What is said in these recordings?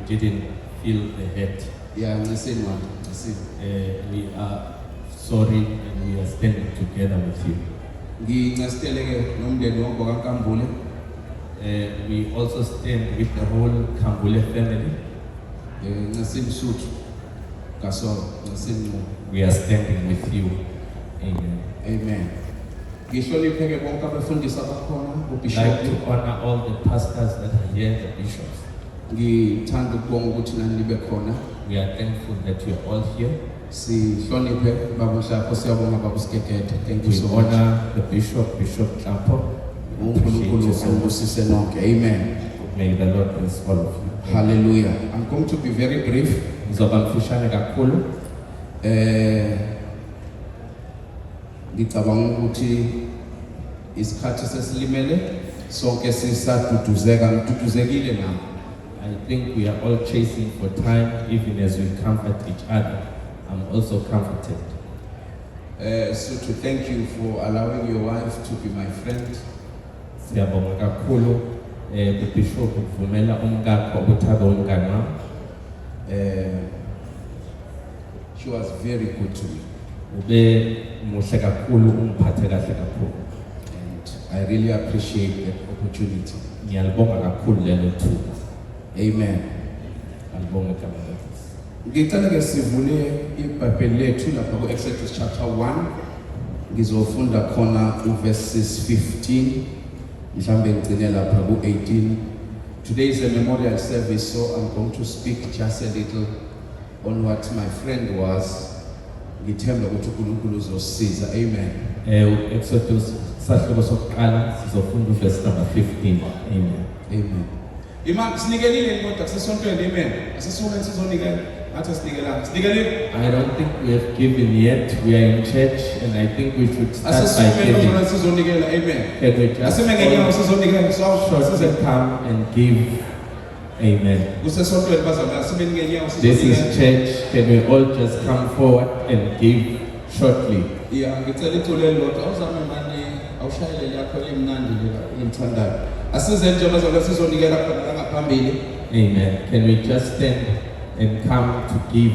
didn't feel the hurt. Yeah, listen one. Listen. We are sorry and we are standing together with you. We also stand with the whole Kambule family. We are standing with you. Amen. Amen. I'd like to honor all the pastors that are here, the bishops. We are thankful that you are all here. Thank you We so much. honor the Bishop Chapo. Amen. May the Lord bless all of you. Hallelujah. I'm going to be very brief. Ngicabanga ukuthi isikhathi sesilimele sonke sisaduduzeka ngiduduzekile nami. I think we are all chasing for time, even as we comfort each other. I'm also comforted. So to thank you for allowing your wife to be my friend. Siyabonga kakhulu Bishop uvumela umkakho ukuthatha umngane wami. She was very good to me. Ube muhle kakhulu ungiphathe kahle kakhulu. And I really appreciate that opportunity. Ngiyalibonga kakhulu lelo thuba. Amen. Alibonga igama lenkosi. Ngicela ke sivule iBhayibheli lethu lapha ku-Exodus chapter 1. Ngizofunda khona verses 15. Mhlambe ngicine lapha ku-18. Today is a memorial service, so I'm going to speak just a little on what my friend was. Ngithemba ukuthi uNkulunkulu uzosiza. Amen. Exodus sahluko sokuqala sizofunda verse number 15. Amen. Amen. Imam sinikelile kodwa kusesontweni. Amen. Asisuke sizonikela. Athi sinikelanga. Sinikelile. I don't think we have given yet. We are in church and I think we should start by giving. Asisuke sizonikela. Amen. Can we just Asimengenyawo sizonikela. short come and give? Amen. Kusesontweni bazalwane asimengenyawo This sizonikela. is church. Can we all just come forward and give shortly? Yeah, ngicela ithulelo lodwa awuzame manje awushayele yakho emnandi lela engithandayo. Asize nje bazalwane sizonikela khona ngaphambili. Amen. Can we just stand and come to give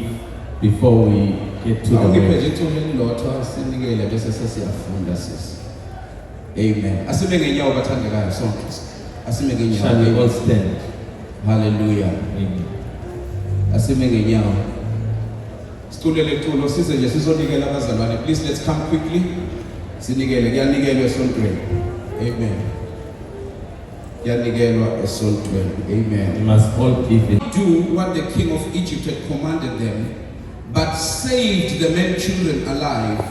before we get to the Ngiphe word? nje ithulelo lodwa sinikele bese sesiyafunda sisi. Amen. Asime ngenyawo bathandekayo sonke. Asime ngenyawo. Shall we all stand? Hallelujah. Amen. Asime ngenyawo. Sithulele ithulo size nje sizonikela abazalwane. Please let's come quickly. Sinikele kuyanikelwa esontweni. Amen. Kuyanikelwa esontweni. Amen. We must all give it. Do what the king of Egypt had commanded them, but saved the men children alive.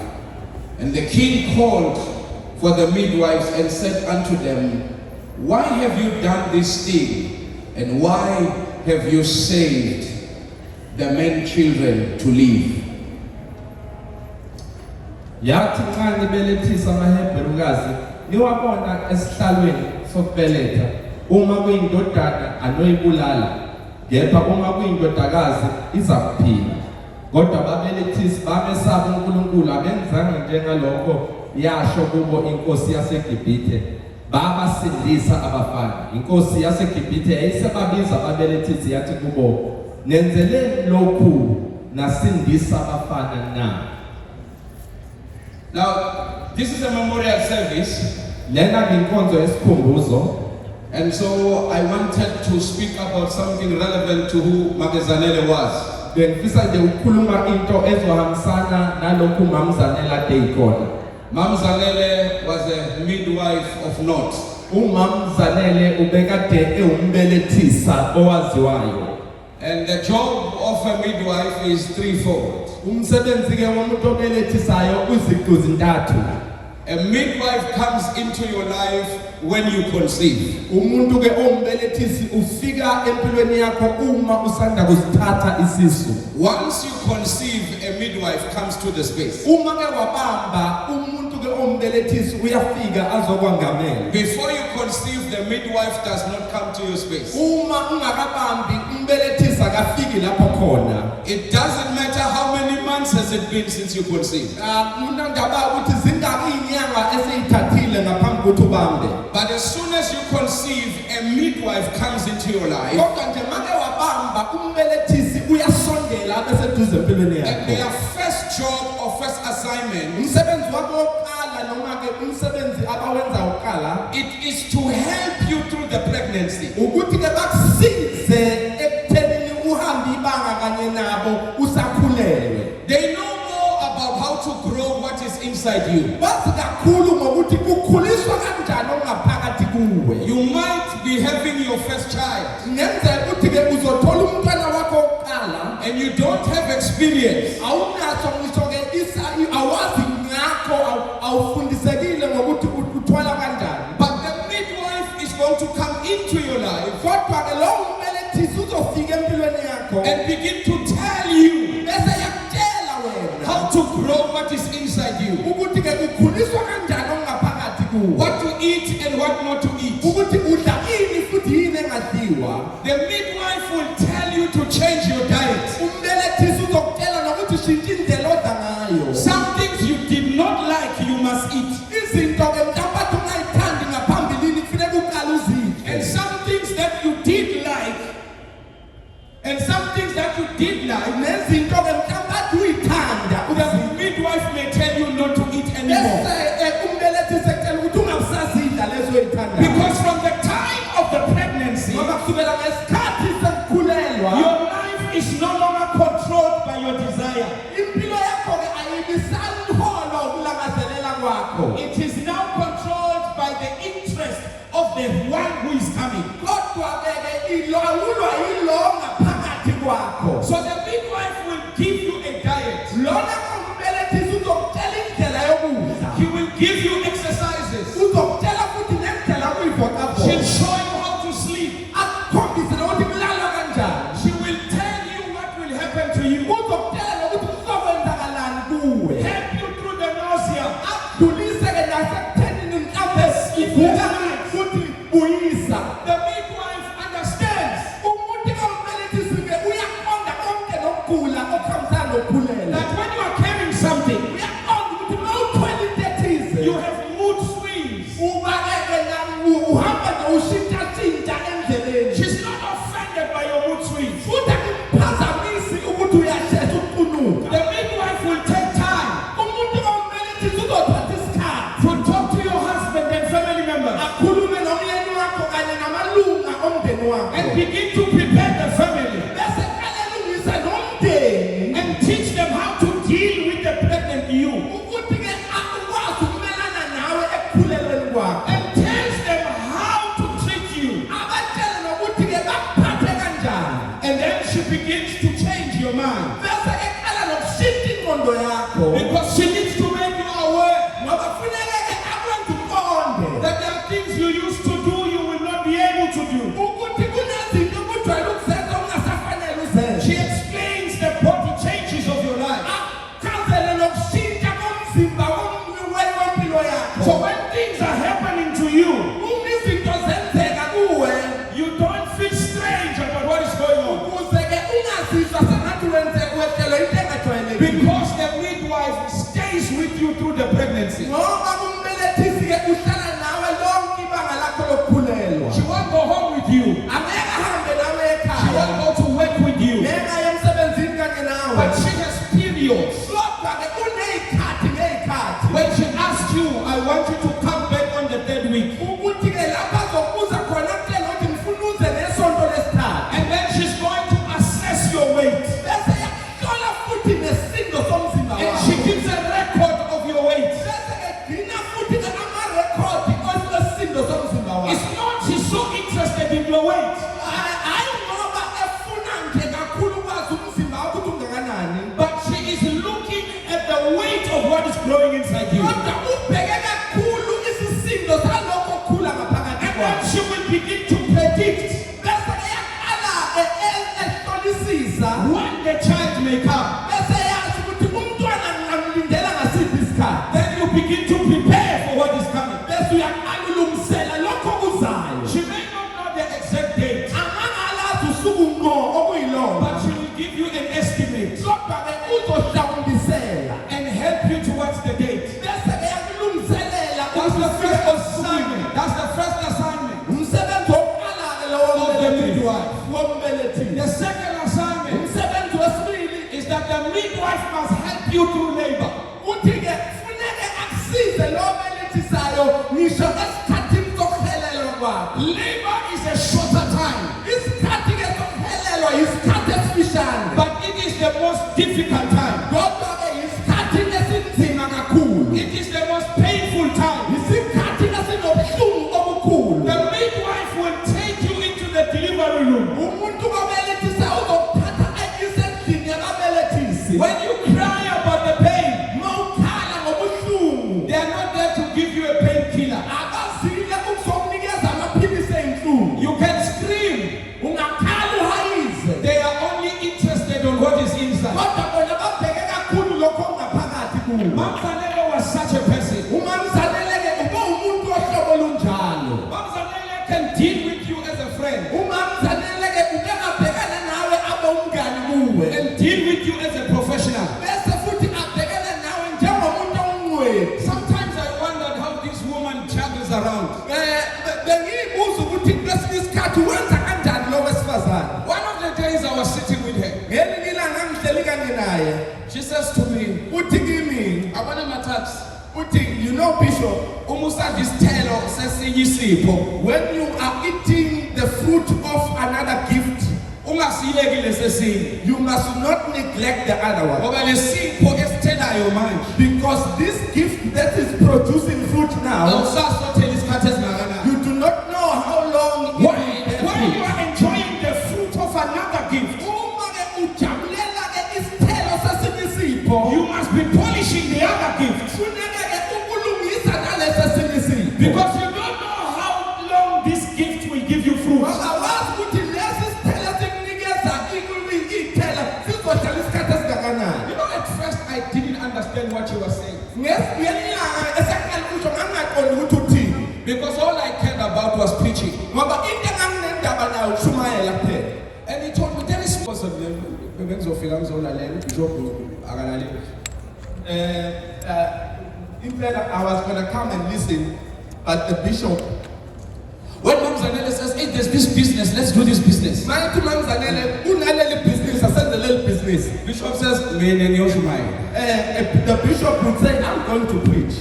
And the king called for the midwives and said unto them, why have you done this thing? And why have you saved the men children to live? Yathi xa nibelethisa amaHebherukazi niwabona esihlalweni sokubeletha uma kuyindodana anoyibulala kepha uma kuyindodakazi iza kuphila kodwa babelethisi bamesaba uNkulunkulu abenzanga njengalokho yasho kubo inkosi yaseGibhithe babasindisa abafana. Inkosi yaseGibhithe yayisebabiza ababelethisi yathi kubo nenzele lokhu nasindisa abafana na. Now, this is a memorial service, Lena nginkonzo yesikhumbuzo and so I wanted to speak about something relevant to who Magazanele was. bengifisa nje ukukhuluma into ezohambisana nalokhu uMamZanele ade ikhona. Mamzanele was a midwife of note. uMamZanele ubekade ewumbelethisa owaziwayo. And the job of a midwife is threefold. Umsebenzi ke womuntu obelethisayo uziqu zintathu. A midwife comes into your life when you conceive. Umuntu ke ombelethisi ufika empilweni yakho uma usanda kusithatha isisu. Once you conceive, a midwife comes to the space. Uma ke wabamba umuntu ke ombelethisi uyafika azokwangamela. Before you conceive, the midwife does not come to your space. Uma ungakabambi umbelethisi akafiki lapho khona. It doesn't matter how many months has it been since you conceived. Umuntu ngaba ukuthi zingaki inyanga eseyithathile ngaphambi kokuthi ubambe. But as soon as you conceive, a midwife comes into your life. Kodwa nje make wabamba uhamba umbelethisi uyasondela bese duze empilweni And their yakho. first job or first assignment, Umsebenzi wabo wokuqala noma ke umsebenzi abawenza uqala it is to help you through the pregnancy. ukuthi ke bakusize ekuthenini uhambe ibanga kanye nabo usakhulelwe. They know more about how to grow what is inside you. Bazi kakhulu ngokuthi kukhuliswa kanjani ongaphakathi kuwe. You might be having your first child Ngenzeka ukuthi ke uzothola umntwana wakho wokuqala and you don't have experience. awunaso ngisho ke awazi ngakho awufundisekile ngokuthi uthwala kanjani. But the midwife is going to come into your life Kodwa ke lo umbelethisi uzofika empilweni yakho and begin to tell you bese yakutshela wena how to grow what is inside you, ukuthi ke kukhuliswa kanjani ongaphakathi kuwe. what to eat and what not to eat. Ukuthi udla ini futhi yini engadliwa. The midwife will tell you to change your diet. Umbelethisi uzokutshela nokuthi shintsha indlela odla ngayo. Some things you did not like, you must eat. Izinto ke mntabathu ungayithandi ngaphambilini kufanele uqale uzidle. And some things that you did like, Nezinto ke mntabathu uyithanda the midwife may tell you not to eat anymore. bese umbelethisi ekutshela ukuthi ungabusazidla lezo oyithandayo. Because from the time of the pregnancy, Ngoba kusukela ngesikhathi sekukhulelwa your life is no longer controlled by your desire. impilo yakho ke ayibisanholwa ukulangazelela kwakho. It is now controlled by the interest of the one who is coming. Kodwa ke ilawulwa yilo ngaphakathi kwakho. So the midwife will give you a diet. Lona umbelethisi uzokutshela indlela yokudla. He will give you exercises. Uzokutshela futhi nendlela She'll kuyivocavoca. show you how to sleep. Akukhombise nokuthi kulalwa kanjani. She will tell you what will happen to you. Uzokutshela nokuthi kuzokwenzakalani kuwe. Help you through the nausea. Akudlulise ke nasekuthenini mhlawumbe ivuka futhi buyisa. The midwife understands Umuntu ombelethisi ke uyaqonda konke nokugula okuhambisana nokukhulelwa. that when you are carrying something, Uyaqonda ukuthi uma uthwele into ethize you have mood swings. uhamba ushintsha endleleni. She's not offended by your mood swings. Futhi akuphazamisi ukuthi uyashesha ukuqunuka. The midwife will take time Umuntu ombelethisi uzothatha isikhathi to talk to your husband and family members akhulume nomyeni wakho kanye namalunga omndeni wakho. and begin to prepare the family Bese qale lungisa nomndeni and teach them how to deal with the pregnant you ukuthi ke akwazi ukumelana nawe ekukhulelweni kwakho. and tells them how to treat you. Abatshele nokuthi ke bakuphathe kanjani. And then she begins to change your mind Bese eqala nokushintsha ingqondo yakho. because she needs to make you aware Ngoba kufanele ke akwenze uqonde that there are things you used to do you will not be able to do. ukuthi kunezinto okujwayele ukuzenza ongasafanele uzenze. She explains the body changes of your life. Akhazele nokushintsha komzimba wempilo yakho. So when things are happening to you, Uma izinto zenzeka kuwe you don't feel strange about what is going on ukuze ke ungazizwa sengathi wehlelwe into engajwayelekile. because the midwife stays with you through the pregnancy. Ngoba umbelethisi ke uhlala nawe lonke ibanga lakho lokukhulelwa. She won't go home with you. Angeke ahambe nawe She ekhaya. won't go to work with you. Ngeke aye emsebenzini kanye nawe. But she has periods Kodwa ke uney'khathi ngey'khathi when she asks you, I want you to come back on the third week. ukuthi ke lapha azokubuza khona kutshela ukuthi ngifuna uze nesonto lesithathu. And then she's going to assess your weight. Bese yakuhlola futhi nesindo somzimba And wakho. she keeps a record of your weight. Bese egcina futhi ke amarekhodi olwesindo somzimba wakho. It's not she's so interested in your weight. Hayi ngoba efuna nje kakhulu ukwazi umzimba wakho ukuthi ungakanani. But she is looking at the weight of what is growing inside you. Kodwa ubheke kakhulu isisindo salokho okukhula ngaphakathi And then kwakho. she will begin to predict Bese ke yaqala ehlolisisa when the child may come. bese yazi ukuthi umntwana ngingamlindela ngasiphi isikhathi. Then you begin to prepare for what is coming. Bese uyaqala ulungisela lokho kuzayo. She may not know the exact date, Angangalazi usuku ngqo okuyilona. but she will give you an estimate Kodwa ke uzohlawumbisela. and help you towards the date. Bese ke midwife must help you through labor. Uthi-ke kufuneke akusize lo obelethisayo ngisho esikhathini sokuhelelwa kwakho. Labor is a shorter time. Isikhathi-ke sokuhelelwa yisikhathi esifishane. But it is the most difficult time. Kodwa-ke yisikhathi esinzima kakhulu. It is the most painful time. Yisikhathi esinobuhlungu obukhulu. The midwife will take you into the delivery room. Umuntu obelethisayo uzokuthatha ekuse endlini yakabelethisi. When you cry about the pain, mawukhala ngobuhlungu, they are not there to give you a painkiller. Abazile ukuzokunikeza amaphilisi eyinhlungu. You can scream, ungakhala uhayize. They are only interested on what is inside. Kodwa bona babheke kakhulu lokho okungaphakathi kuwe. Mamzanele was such a person. Umamzanele-ke ube umuntu ohlobo lunjalo. Mamzanele can deal with you as a friend. Umamzanele-ke ube ngabhekana nawe abe umngani kuwe. And deal with you as a professional. Bese futhi abhekana nawe njengomuntu ongcwele. Sometimes I wondered how this woman juggles around. Bengiyibuza ukuthi kwesinye isikhathi wenza kanjani lo wesifazane. One of the days I was sitting with her. Ngelinye ilanga ngihleli kanye naye. She says to me, uthi kimi, abana mathathu. Uthi, you know Bishop, umusadla isithelo sesinye isipho. When you are eating the fruit of another gift, ungasiyeki lesesinye. You must not neglect the other one. Ngoba lesipho esithelayo manje. Because this gift that is producing fruit now, awusasothela isikhathi esingakanani. You do not know how long it will bear fruit. When you are enjoying the fruit of another gift, uma-ke ujabulela-ke isithelo sesinye isipho, you must be polishing the other gift. Funeka-ke ukulungisa nalesi esinye isipho. Because you don't know how long this gift will give you fruit. Awazi ukuthi lesi sithelo sikunikeza iy'thelo sizohlala isikhathi esingakanani. You know, at first I didn't understand what you were saying. Because all I cared about was preaching. And he told me there is I was going to come and listen, but the bishop, when Mamzanele says, hey, there's this business, let's do this business. Bishop says, the bishop would say, I'm going to preach.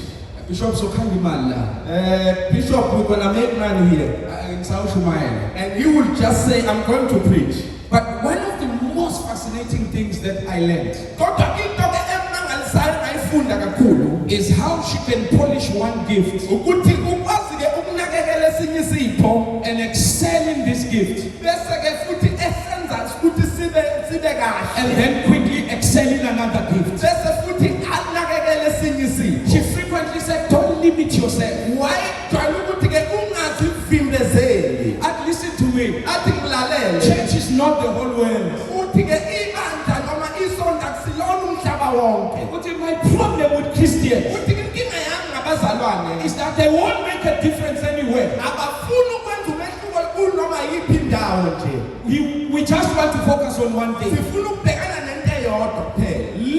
Bishop, so can you man? Bishop, we're going to make money here. And he will just say, I'm going to preach. But one of the most fascinating things that I learned is how she can polish one gift and excel in this gift. And then quickly excel in another gift. She frequently said, don't limit yourself. Why? And listen to me. Church is not the whole world. My problem with Christians is that they won't make a difference anywhere. We just want to focus on one thing.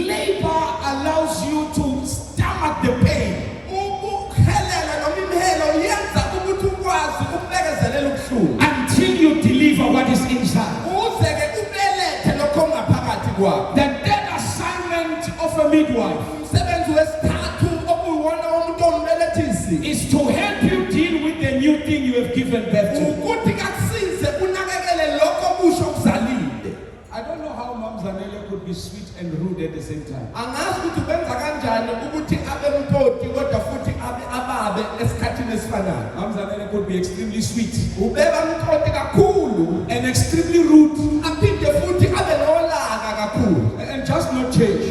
Labor allows you to stomach the pain until you deliver what is inside. The dead assignment of a midwife is to help you deal with the new thing you have given birth to. I don't know how Mamzanele could be sweet and rude at the same time. Mamzanele could be extremely sweet and extremely rude and just not change.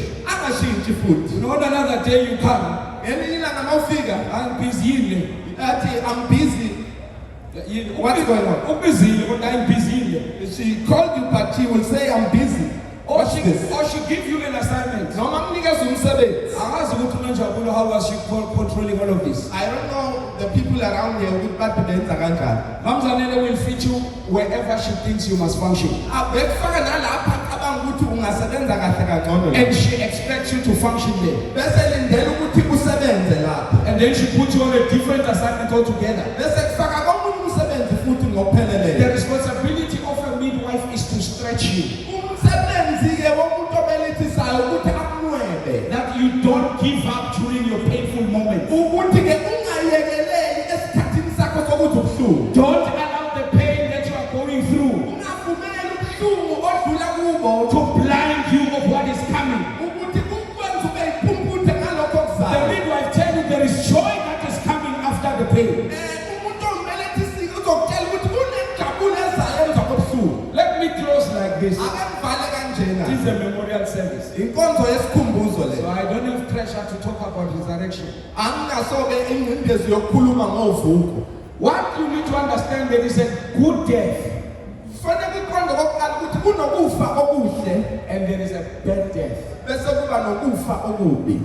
You know, another day you come, I'm busy. I'm busy. What's going on? I'm busy. She called you, but she will say, I'm busy. Or she give you an assignment. How was she controlling all of this? I don't know the people around here. Mamzanele will fit you wherever she thinks you must function. And she expects you to function there. And then she puts you on a different assignment altogether. The responsibility of a midwife is to stretch you. odlula kubo to blind you of what is coming. ukuthi ukwenza ube yiphumputhe ngalokho The okuzayo. midwife tell you there is joy that is coming after the pain. Umuntu ombelethisi uzokutshela ukuthi kunenjabulo ezayo emva kobusuku. Let me close like this. Ake ngivale kanjena. This is a memorial service. Inkonzo yesikhumbuzo le. So I don't have pressure to talk about resurrection. Anginasoke ingcindezi yokukhuluma ngovuko. What you need to understand, there is a good death Kufanele uqonde kokuqala ukuthi kunokufa okuhle and there is a bad death. bese kuba nokufa okubi.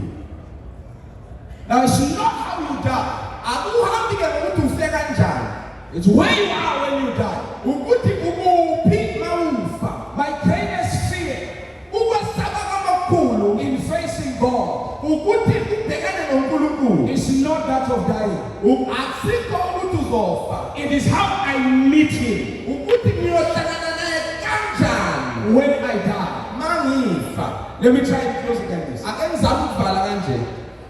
Now it's not how you die. Akuhambi ke ngokuthi ufe kanjani. It's where you are when you die. Ukuthi ukuphi mawufa. My greatest fear Ukwesaba kakhulu in facing God ukuthi ubhekane noNkulunkulu. is not that of dying. Asikho ukuthi uzofa. It is how I meet Him Ukuthi ngiyohlangana naye kanjani when I die. mangifa. Let me try and close it like this. Ake ngizame ukuvala kanje.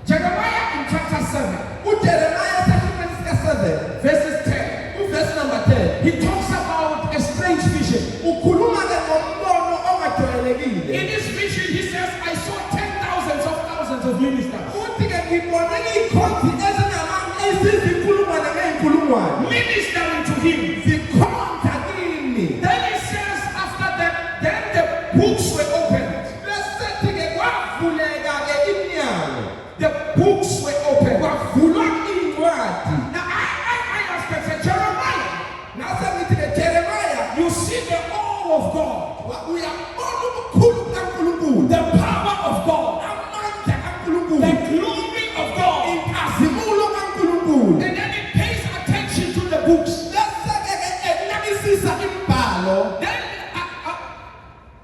Jeremiah in chapter 7, uJeremiah esehlupheni sika-7 verses 10, uverse number 10 he talks about a strange vision. ukhuluma ke ngombono ongajwayelekile. In this vision, he says, I saw 10,000s of thousands of ministers Uthi ke ngibone iy'khonzi ezizinkulungwane ngey'nkulungwane ministering to him. zikhonza kimi. Then he says, after that, then the books were opened. Besethi-ke kwavuleka-ke iminyango. The books were opened. Kwavulwa iy'ncwadi. Now I asked, I said, Jeremiah, Ngase ngithi-ke Jeremiah, you see the awe of God, uyabona ubukhulu bukaNkulunkulu. the power of God, Amandla kaNkulunkulu. the glory of God. Inkazimulo kaNkulunkulu. And then he pays attention to the books. Bese-ke ekunakisisa imibhalo.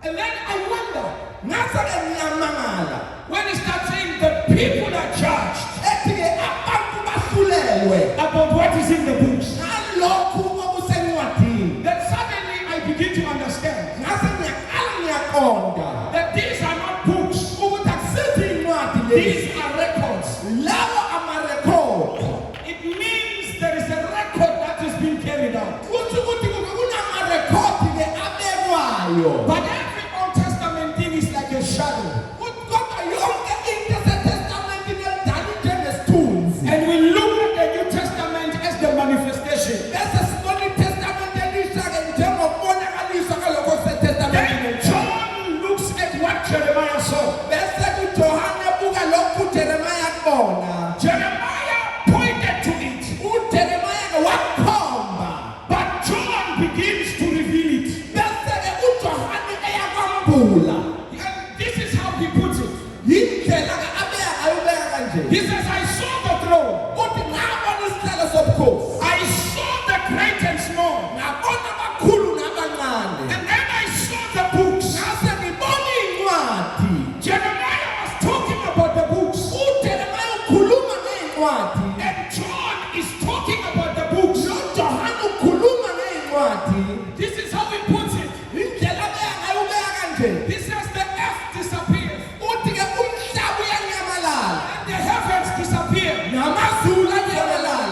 And then I wonder, Ngase-ke ngiyamangala. when he starts saying the people are judged Ethi-ke abantu bahlulelwe about what is in the books, ngalokhu okusencwadini. then suddenly I begin to understand Ngase ngiyaqala ngiyaqonda that these are not books, ukuthi akusithi iy'ncwadi lezi. these are records. Lawo amarekhodi. It means there is a record that is being carried out. Kutho ukuthi kunamarekhodi-ke abekwayo. But every Old Testament thing is like a shadow. Kodwa yonke into esetestamentini elidala njengesithunzi. And we look at the New Testament as the manifestation. Bese sibona iTestamenti elisha-ke njengokubonakaliswa kwalokho kusetestamentini Then elisha. John looks at what Jeremiah saw. Bese kuJohane buka lokhu uJeremiah akubona. Jeremiah pointed to it, uJeremiah-ke wakhomba. but John begins to reveal it. Bese-ke uJohane eyakwambula. And this is how he puts it. Yindlela-ke abeka ngayo ubeka kanje. He says, I saw the throne. Uthi ngabona isihlalo sobukhosi. I saw the great and small. Ngabona abakhulu nabancane. And then I saw the books. Ngase ngibona iy'ncwadi. Jeremiah was talking about the books. uJeremiah ukhuluma ngey'ncwadi. And John is talking about the books. noJohane ukhuluma ngey'ncwadi. This is how he puts it. Indlela abeka ngayo ubeka kanje. He says the earth disappears Uthi-ke umhlaba uyanyamalala. and the heavens disappear. Namazulu anyamalala.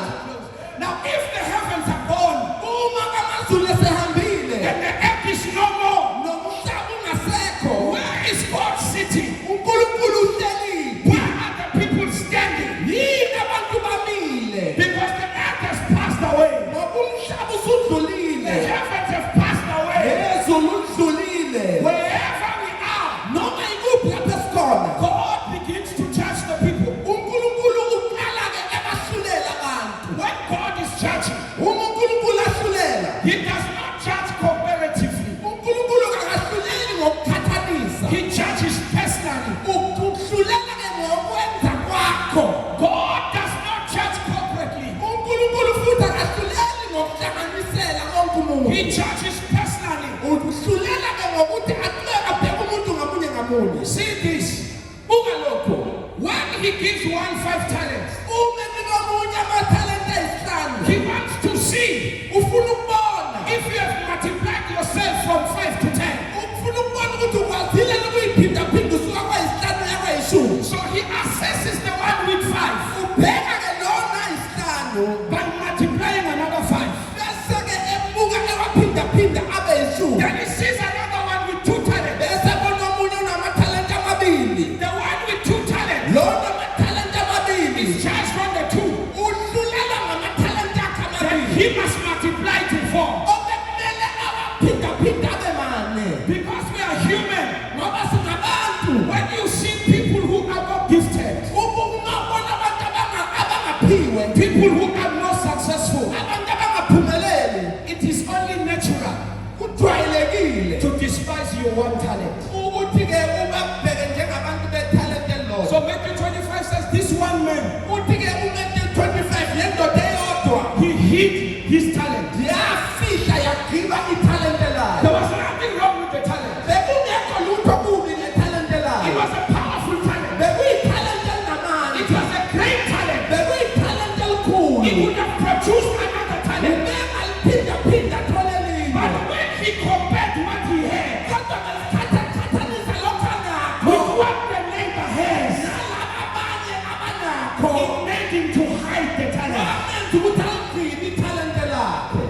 Now if the heavens are gone Uma amazulu esehambile. and the earth is no more, Nomhlaba ungasekho. where is God sitting? uNkulunkulu uhleliphi? Where are the people standing? Yini abantu bamile? Because the earth has passed away. Ngoba umhlaba The usudlulile. heavens have passed away. Nezulu lidlulile. Wherever we are, Noma ikuphi lapho esikhona. God begins to judge the people. uNkulunkulu uqala-ke ebahlulela abantu. When God is judging, Uma uNkulunkulu ahlulela, He does not judge comparatively. uNkulunkulu akahluleli ngokukhathalisa. He judges personally. Uhlulela-ke ngokwenza kwakho. God does not judge corporately. uNkulunkulu futhi akahluleli ngokuhlanganisela konke umuntu. He judges personally. Uhlulela-ke ngokuthi abheke umuntu ngamunye ngamunye. See this. Buka lokho. When He gives one 5 talents, Uma enika omunye amathalente ayisihlanu, He wants to see ufuna ukubona. if you have multiplied yourself from 5 to 10. Ufuna ukubona ukuthi ukwazile ukuyiphinda-phinda usuka kwayisihlanu uya kwayishumi. So He assesses the one with 5 Ubheka-ke lona ayisihlanu. by multiplying another 5. Bese-ke ebuka ewaphinda-phinda abe yishumi. Then He sees another one talent. Uthi-ke ubabheke njengabantu bethalente elilodwa. So Matthew 25 says, this one man, Uthi-ke uMatthew 25 le ndoda eyodwa he hid his talent. yafihla yagqiba ithalente There layo. was nothing wrong with the talent. Bekungekho lutho kubi ngethalente It layo. was a powerful talent. Bekuyithalente It elinamandla. was a great talent. Bekuyithalente elikhulu. He would have produced another talent. Ubengaliphindaphinda athole elinye. But when he compared what he had Kodwa ngesikhathi lokho anakho with what the neighbor has, nalaba abanye abanakho, it made him to hide the talent. kwamenza ukuthi aligcine ithalente lakhe.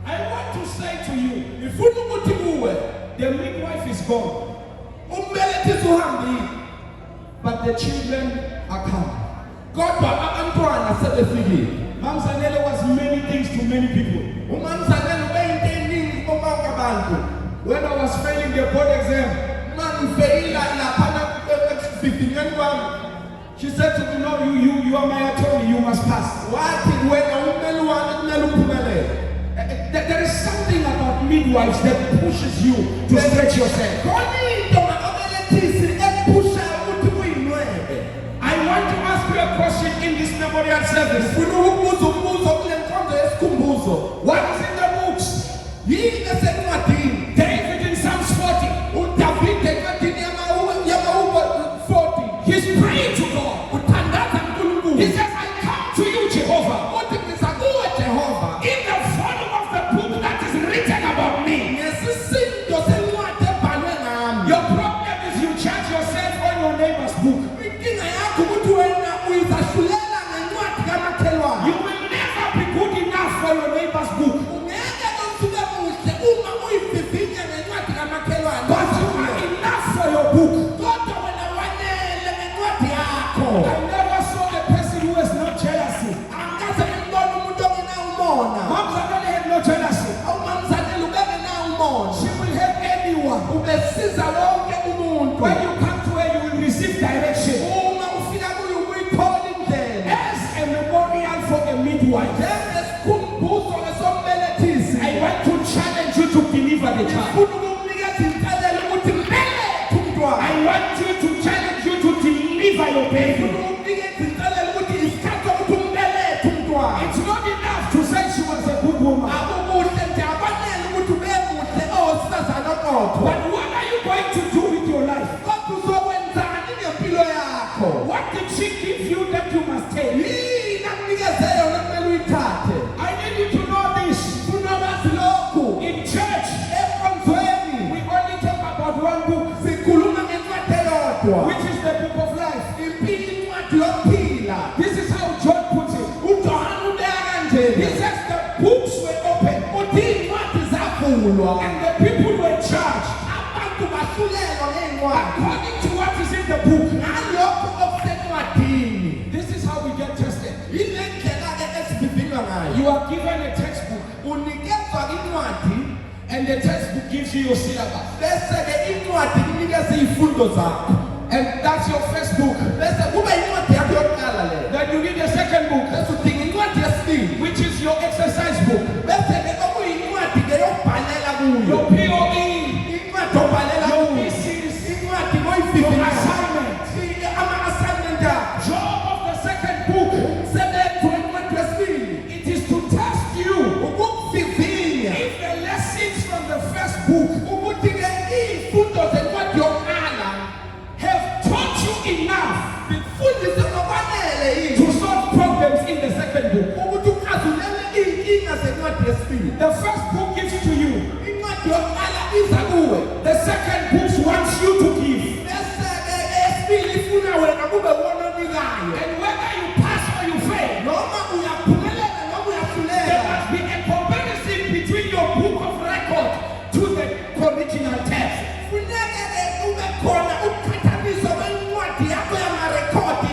I want to say to you, Ngifuna ukuthi kuwe the midwife is gone, umbelethisi uhambile, but the children are coming. kodwa abantwana sebefikile. Mamzanele was many things to many people. UMamZanele ubeyinto eningi kubonke abantu. When I was failing the board exam, Mangifeyila laphana ekuvivinyweni kwami, she said to me, no, you are my attorney, you must pass. wathi wena ummeli wami kumele uphumelele. There is something about midwives that pushes you to stretch yourself. Khona into ngabelethisi ekuphushayo ukuthi uyinwebe. I want to ask you a question in this memorial service. Ngifuna ukubuza umbuzo kule nkonzo yesikhumbuzo. What is in the books? Yini esencwadini? David in Psalms 40, uDavide encwadini yamahubo 40 he's praying to God. uthandaza uNkulunkulu. He says, I come to you, Jehovah, Uthi ngiza kuwe Jehova in the volume of the book that is written about me. ngesisindo sencwadi ebhalwe ngami. Your problem is you judge yourself on your neighbor's book. Inkinga yakho ukuthi wena uyizahlulela ngencwadi kamakhelwane. You will never be good enough for your neighbor's book. Ungeke usuke muhle uma uyivivinya ngencwadi kamakhelwane. But you are enough for your book. Kodwa wena wanele ngencwadi yakho. I never saw a person who has no jealousy. Angikaze ngibone umuntu ongenawo umona. Mamzanele had no jealousy. UMamZanele ubengenawo umona. She will help anyone. Ubesiza wonke umuntu. When you come to her, you will receive direction. Uma ufika kuyo uyithola indlela. As a memorial for a midwife, Njengesikhumbuzo esombelethisi. I want to challenge you to deliver the child. Ngifuna ukukunikeza inselelo ukuthi mbelethe umntwana. I want you to challenge you to deliver your baby. Ngifuna ukukunikeza inselelo ukuthi isikhathi sokuthi umbelethe umntwana. It's not enough to say she was a good woman. Akukuhle nje akwanele ukuthi ube muhle owesifazane oqotho. But what are you going to do with your life? Kodwa uzokwenzani ngempilo yakho? What did she give you that you must take? Yini akunikeze yona kumele uyithathe? I need you to know this. Funa wazi lokhu. In church, Ekonzweni we only talk about one book, sikhuluma ngencwadi eyodwa. which is the book of life. Impilo incwadi yokuphila. This is how John puts it. uJohane ubeka He kanje. says the books were open Uthi incwadi zavulwa. and the people were charged Abantu bahlulelwa ngey'ncwadi. according to what is in the book. Ngalokho okusencwadini. This is how we get tested. Yile ndlela-ke esivivinywa ngayo. You are given a textbook Unikezwa incwadi and the textbook gives you your syllabus. bese-ke incwadi inikeza iy'fundo zakho. And that's your first book. Bese kube incwadi yakho yokuqala leyo. Then you need a second book, Bese udinga incwadi yesibili. which is your exercise book, Bese-ke okuyincwadi-ke yokubhalela your kuyo. POE, Incwadi obhalela your kuyo. thesis, Incwadi your oyivivinya. assignment. Ama-assignment akho. Job of the second book, Umsebenzi wencwadi yesibili. it is to test you Ukukuvivinya. if the lessons from the first book Ukuthi-ke iy'fundo zencwadi yokuqala have taught you enough zikufundise ngokwanele yini to solve problems in the second book. ukuthi uxazulele iy'nkinga zencwadi yesibili. The first book gives to you. Incwadi yokuqala iza kuwe. The second book wants you to give. Bese-ke eyesibili ifuna wena kube wona onikayo. And whether you pass or you fail, Noma uyaphumelela noma there uyahlulela. must be a comparison between your book of record to the original text. Funeke-ke kube khona ukuqhathanisa kwencwadi yakho yamarekhodi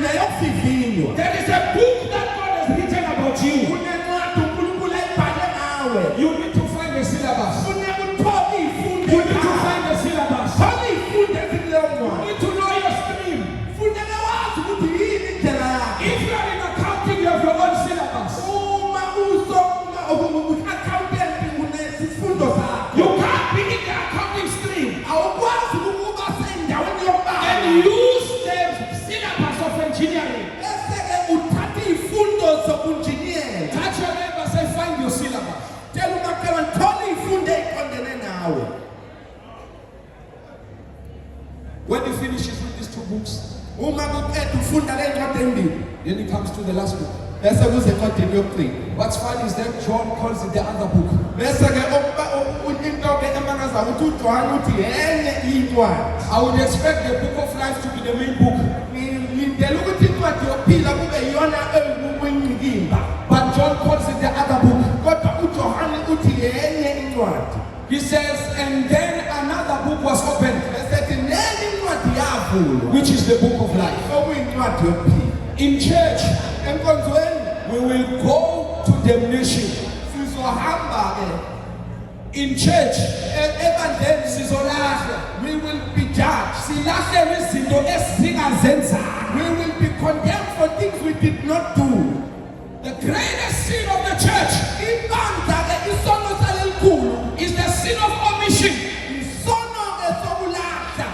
neyokuvivinywa. There is a book that God has written about you. Kunencwadi uNkulunkulu ayibhale ngawe. You need to find the syllabus. Funeka uthole iy'fundo You need to zakho. find the syllabus. Thola iy'fundo ezikuleyo You ncwadi. need to know your stream. Funeka wazi ukuthi yini indlela yakho. If you are in accounting, you have your own syllabus. Uma uyi-accountant unesifundo zakho. You can't be in the accounting stream When he finishes with these 2 books, Uma kuqeda ufunda le ncwadi embili, then he comes to the last book. bese kuze encwadini yokugcina. What's funny is that John calls it the other book. Bese ke into ke emangaza ukuthi uJohn uthi enye incwadi. I would expect the book of life to be the main book. Ngidela ukuthi incwadi yokuphila kube yiyona eyinkimba. But John calls it the other book. Kodwa uJohn uthi enye incwadi. He says, and then another book was opened, Bese ethi nenye incwadi yavulwa, which is the book of life. okuyincwadi yokuphila. In church, Enkonzweni we will go to damnation. sizohamba ke In church, ebandleni sizolahla. We will be judged. silahlelwe izinto esingazenzayo. We will be condemned for things we did not do. The greatest sin of the church Ibandla ke isono salelikhulu is the sin of omission. isono ke sokulahla.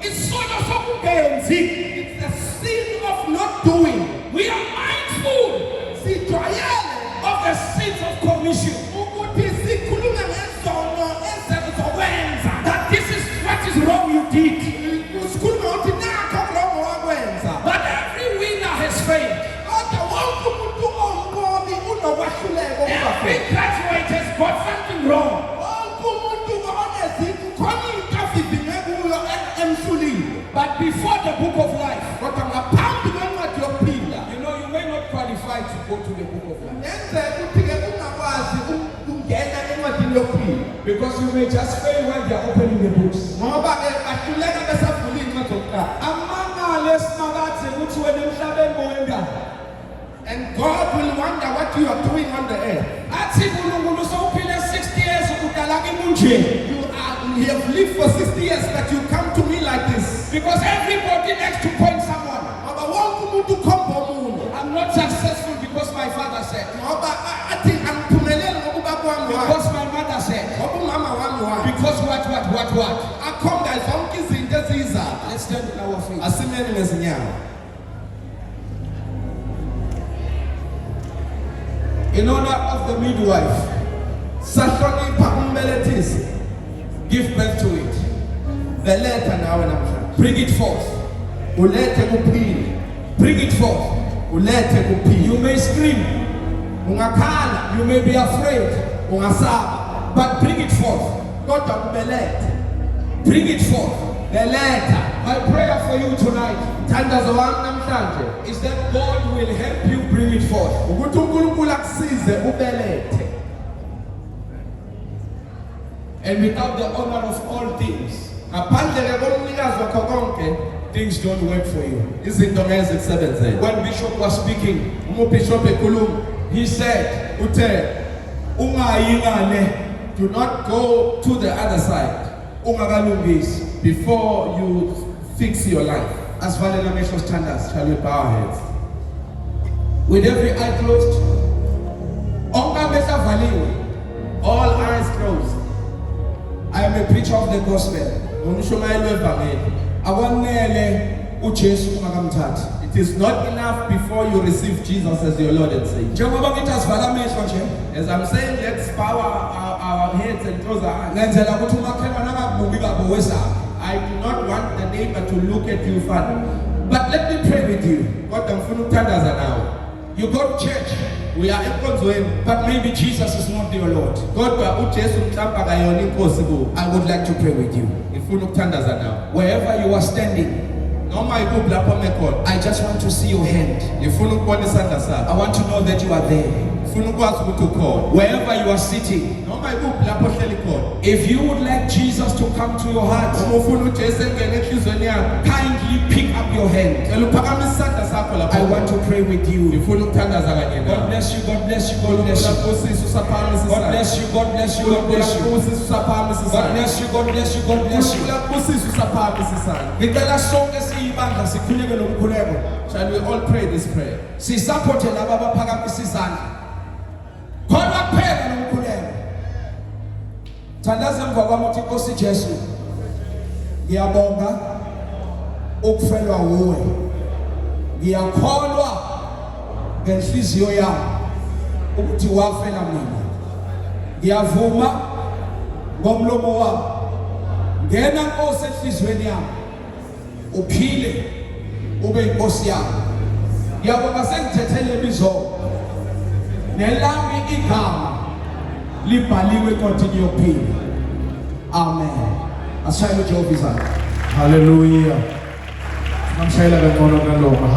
Isono sokungenzi. It's the sin of not doing. We are mindful Sijwayele of the sins of commission. ukuthi sikhulume ngezono ezizokwenza. That this is what is wrong you did. Sikhulume ukuthi nakho lokho wakwenza. But every winner has failed. Kodwa wonke umuntu ombobi unokwahluleka Every okungafeli. graduate has got something wrong. Wonke umuntu oneziqu khona into avivinge kuyo emhlulile. But before the book of life, Kodwa ngaphambi kwencwadi yokuphila you know, you may not qualify to go to the book of life. yenzeka ukuthi-ke ungakwazi ukungena encwadini yokuphila. Because you may just fail when they are opening the books. Ngoba-ke bahluleka besavula iy'ncwadi zokuqala. Amangalo esinakathi ukuthi wena emhlabeni bowengani. And God will wonder what you are doing on the earth. Athi uNkulunkulu sowuphile 60 years ukudala kimunje. You have lived for 60 years but you come to me like this. Because everybody likes to point someone. Ngoba wonke umuntu ukhomba omunye. I'm not successful because my father said. Ngoba athi angiphumeleli ngokuba kwami wayo. Because my mother said. Ngoba umama wami wayo. Because what? Akhomba zonke izinto eziyizakho. Let's stand on our feet. Asimeni ngezinyawo. In honor of the midwife, Sahlonipha umbelethisi. give birth to it. Beletha nawe namhlanje. Bring it forth. Ulethe kuphila. Bring it forth. Ulethe kuphila. You may scream. Ungakhala, You may be afraid. ungasaba, But bring it forth. kodwa kubelethe. Bring it forth. Beletha. My prayer for you tonight Mthandazo wami namhlanje is that God will help you bring it forth. ukuthi uNkulunkulu akusize ubelethe. And without the honor of all things, Ngaphandle ke komnikazi wakho konke, things don't work for you. izinto ngeke zikusebenzele. When Bishop was speaking, Umubishop ekhuluma he said, uthe, ungayi ngale do not go to the other side ungakalungisi. before you fix your life. Asivale namehlo sithandaze. Shall we bow our heads? With every eye closed, onke amehlo avaliwe. All eyes closed. I am a preacher of the gospel. Umshumayeli wevangeli. Akwanele uJesu ungakamthathi. It is not enough before you receive Jesus as your Lord and Savior. Njengoba ngithi asivala amehlo nje, As I'm saying, let's bow our heads and close our eyes. ngenzela ukuthi umakhelwane angabuki kabi wesaba. I do not want the neighbor to look at you funny. But let me pray with you. Kodwa ngifuna ukuthandaza nawe. You go to church, We are enkonzweni, but maybe Jesus is not your Lord. kodwa uJesu mhlawumbe akayona inkosi kuwe. I would like to pray with you. Ngifuna ukuthandaza nawe. Wherever you are standing, Noma ikuphi lapho ome khona. I just want to see your hand. Ngifuna ukubona isandla sakho. I want to know that you are there. Ngifuna ukwazi ukuthi ukhona. Wherever you are sitting, Noma ikuphi lapho ohleli khona. if you would like Jesus to come to your heart, Uma ufuna uJesu engene enhlizweni yakho, kindly pick up your hand. cela uphakamise isandla sakho lapho. I want to pray with you. Ngifuna ukuthandaza kanye God nawe. bless you, God bless you, God bless you. Usisu saphakamisa God isandla. bless you, God bless you, God bless you. Usisu saphakamisa God isandla. bless you, God bless you, God bless you. Usisu saphakamisa isandla. Ngicela sonke siyibandla sikhuleke nomkhuleko. Shall we all pray this prayer? Sisapothe laba abaphakamisa izandla. Khona kuphela nomkhuleko. Thandaza emva kwami uthi Nkosi Jesu. Ngiyabonga ukufelwa wuwe. Ngiyakholwa ngenhliziyo yami ukuthi wafela mina. Ngiyavuma ngomlomo wami. Ngena Nkosi enhlizweni yami. uphile ube inkosi yami. Ngiyabonga sengithethele ibizo nelami igama libhaliwe encwadini yokuphila. Amen. Ashaye uJehova izandla. Hallelujah. Namshayela kangcono kanoma.